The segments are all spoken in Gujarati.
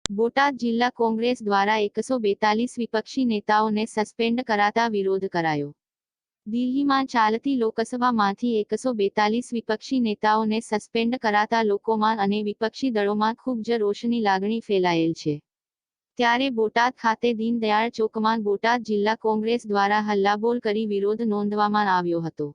બોટાદ જિલ્લા કોંગ્રેસ દ્વારા 142 વિપક્ષી નેતાઓને સસ્પેન્ડ કરાતા વિરોધ કરાયો। દિલ્હીમાં ચાલતી લોકસભામાંથી 142 વિપક્ષી નેતાઓને સસ્પેન્ડ કરાતા લોકોમાં અને વિપક્ષી દળોમાં ખૂબ જ રોષની લાગણી ફેલાયેલ છે। ત્યારે બોટાદ ખાતે દીનદયાળ ચોકમાં બોટાદ જિલ્લા કોંગ્રેસ દ્વારા હલ્લાબોલ કરી વિરોધ નોંધવામાં આવ્યો હતો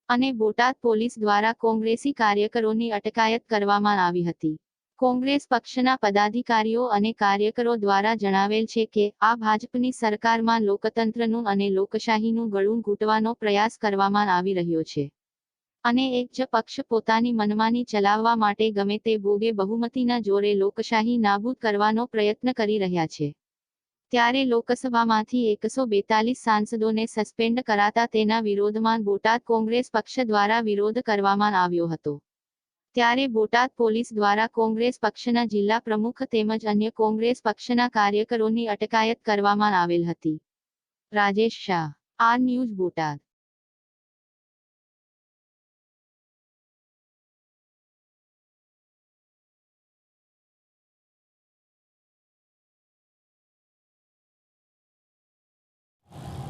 અને બોટાદ પોલીસ દ્વારા કોંગ્રેસી કાર્યકરોની અટકાયત કરવામાં આવી હતી। કોંગ્રેસ પક્ષના પદાધિકારીઓ અને કાર્યકરો દ્વારા જણાવેલ છે કે આ ભાજપની સરકારમાં લોકતંત્રનું અને લોકશાહીનું ગળું ઘૂંટવાનો પ્રયાસ કરવામાં આવી રહ્યો છે અને એક જ પક્ષ પોતાની મનમાની ચલાવવા માટે ગમે તે ભોગે બહુમતીના જોરે લોકશાહી નાબૂદ કરવાનો પ્રયત્ન કરી રહ્યા છે। ત્યારે લોકસભામાંથી 142 સાંસદોને સસ્પેન્ડ કરાતા તેના વિરોધમાં બોટાદ કોંગ્રેસ પક્ષ દ્વારા વિરોધ કરવામાં આવ્યો હતો। ત્યારે બોટાદ પોલીસ દ્વારા કોંગ્રેસ પક્ષના જિલ્લા પ્રમુખ તેમજ અન્ય કોંગ્રેસ પક્ષના કાર્યકરોની અટકાયત કરવામાં આવેલ હતી। Rajesh Shah, R news Botad.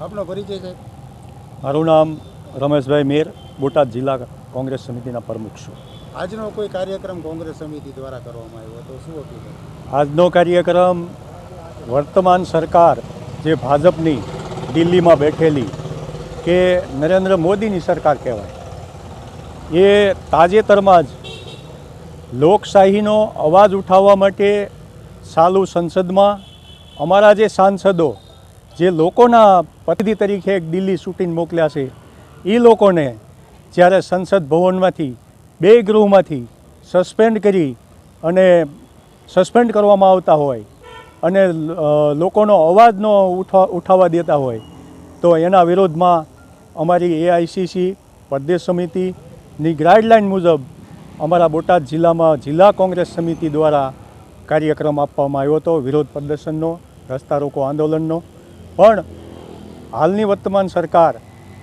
આપનો પરિચય સાહેબ? મારું નામ રમેશભાઈ મેર, બોટાદ જિલ્લા કોંગ્રેસ સમિતિના પ્રમુખ છું। આજનો કોઈ કાર્યક્રમ કોંગ્રેસ સમિતિ દ્વારા કરવામાં આવ્યો તો શું હતું? આજનો કાર્યક્રમ વર્તમાન સરકાર જે ભાજપની દિલ્હીમાં બેઠેલી કે નરેન્દ્ર મોદીની સરકાર કહેવાય, એ તાજેતરમાં જ લોકશાહીનો અવાજ ઉઠાવવા માટે ચાલુ સંસદમાં અમારા જે સાંસદો જે લોકોના પ્રતિનિધિ તરીકે એક દિલ્હી શૂટીને મોકલ્યા છે, એ લોકોને જ્યારે સંસદ ભવનમાંથી બે ગૃહમાંથી સસ્પેન્ડ કરી અને સસ્પેન્ડ કરવામાં આવતા હોય અને લોકોનો અવાજ ન ઉઠાવવા દેતા હોય તો એના વિરોધમાં અમારી એઆઈસીસી પ્રદેશ સમિતિની ગાઈડલાઇન મુજબ અમારા બોટાદ જિલ્લામાં જિલ્લા કોંગ્રેસ સમિતિ દ્વારા કાર્યક્રમ આપવામાં આવ્યો હતો, વિરોધ પ્રદર્શનનો, રસ્તા રોકો આંદોલનનો। પણ હાલની વર્તમાન સરકાર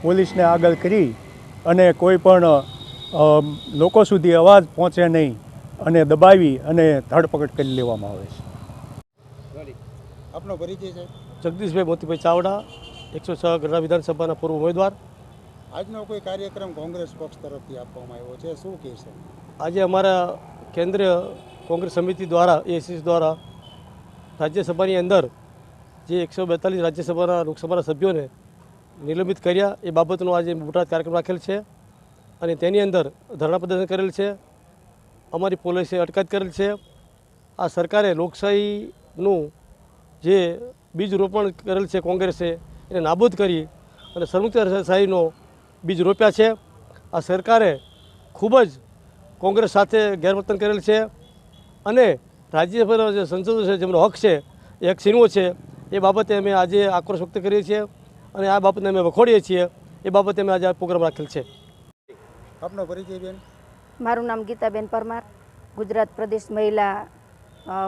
પોલીસને આગળ કરી અને કોઈ પણ લોકો સુધી અવાજ પહોંચે નહીં અને દબાવી અને ધરપકડ કરી લેવામાં આવે છે। આપનો પરિચય સાહેબ? જગદીશભાઈ મોતીભાઈ ચાવડા, 106 ગઢડા વિધાનસભાના પૂર્વ ઉમેદવાર। આજનો કોઈ કાર્યક્રમ કોંગ્રેસ પક્ષ તરફથી આપવામાં આવ્યો છે, શું કહેશે? આજે અમારા કેન્દ્રીય કોંગ્રેસ સમિતિ દ્વારા એઆઈસીસી દ્વારા રાજ્યસભાની અંદર જે 142 રાજ્યસભાના લોકસભાના સભ્યોને નિલંબિત કર્યા એ બાબતનો આજે બોટાદ કાર્યક્રમ રાખેલ છે અને તેની અંદર ધરણા પ્રદર્શન કરેલ છે, અમારી પોલીસે અટકાયત કરેલ છે। આ સરકારે લોકશાહીનું જે બીજ રોપણ કરેલ છે કોંગ્રેસે, એને નાબૂદ કરી અને સરમુખત્યારશાહીનો બીજ રોપ્યા છે। આ સરકારે ખૂબ જ કોંગ્રેસ સાથે ગેરવર્તન કરેલ છે અને રાજ્યસભાના જે સંસદો છે જેમનો હક છે એ હક છીનવો છે। એ બાબતે અમે આજે આક્રોશ વ્યક્ત કરીએ છીએ અને આ બાબતને અમે વખોડીએ છીએ। એ બાબતે અમે આજે આ પ્રોગ્રામ રાખેલ છે। આપનો પરિચય બેન? મારું નામ ગીતાબેન પરમાર, ગુજરાત પ્રદેશ મહિલા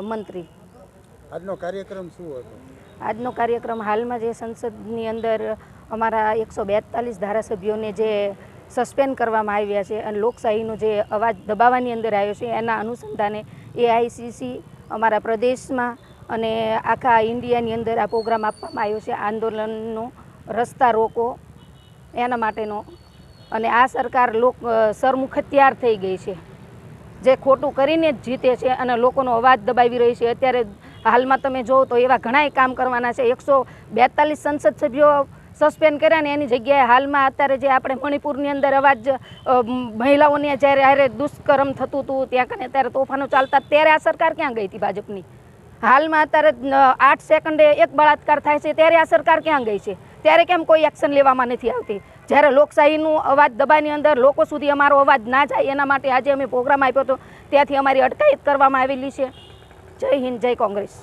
મંત્રી। આજનો કાર્યક્રમ શું હતો? આજનો કાર્યક્રમ હાલમાં જે સંસદની અંદર અમારા 142 ધારાસભ્યોને જે સસ્પેન્ડ કરવામાં આવ્યા છે અને લોકશાહીનો જે અવાજ દબાવવાની અંદર આવ્યો છે એના અનુસંધાને એઆઈસીસી અમારા પ્રદેશમાં અને આખા ઇન્ડિયાની અંદર આ પ્રોગ્રામ આપવામાં આવ્યો છે, આંદોલનનો, રસ્તા રોકો એના માટેનો। અને આ સરકાર સરમુખત્યાર થઈ ગઈ છે, જે ખોટું કરીને જ જીતે છે અને લોકોનો અવાજ દબાવી રહી છે। અત્યારે હાલમાં તમે જુઓ તો એવા ઘણાય કામ કરવાના છે। 142 સંસદ સભ્યો સસ્પેન્ડ કર્યા ને એની જગ્યાએ હાલમાં અત્યારે જે આપણે મણિપુરની અંદર અવાજ મહિલાઓને જ્યારે દુષ્કર્મ થતું હતું ત્યાં કને ત્યારે તોફાનો ચાલતા, ત્યારે આ સરકાર ક્યાં ગઈ હતી ભાજપની? હાલમાં અત્યારે 8 સેકન્ડે એક બળાત્કાર થાય છે ત્યારે આ સરકાર ક્યાં ગઈ છે? ત્યારે કેમ કોઈ એક્શન લેવામાં નથી આવતી? જ્યારે લોકશાહીનું અવાજ દબાની અંદર લોકો સુધી અમારો અવાજ ના જાય એના માટે આજે અમે પ્રોગ્રામ આપ્યો હતો, ત્યાંથી અમારી અટકાયત કરવામાં આવેલી છે। જય હિન્દ, જય કોંગ્રેસ।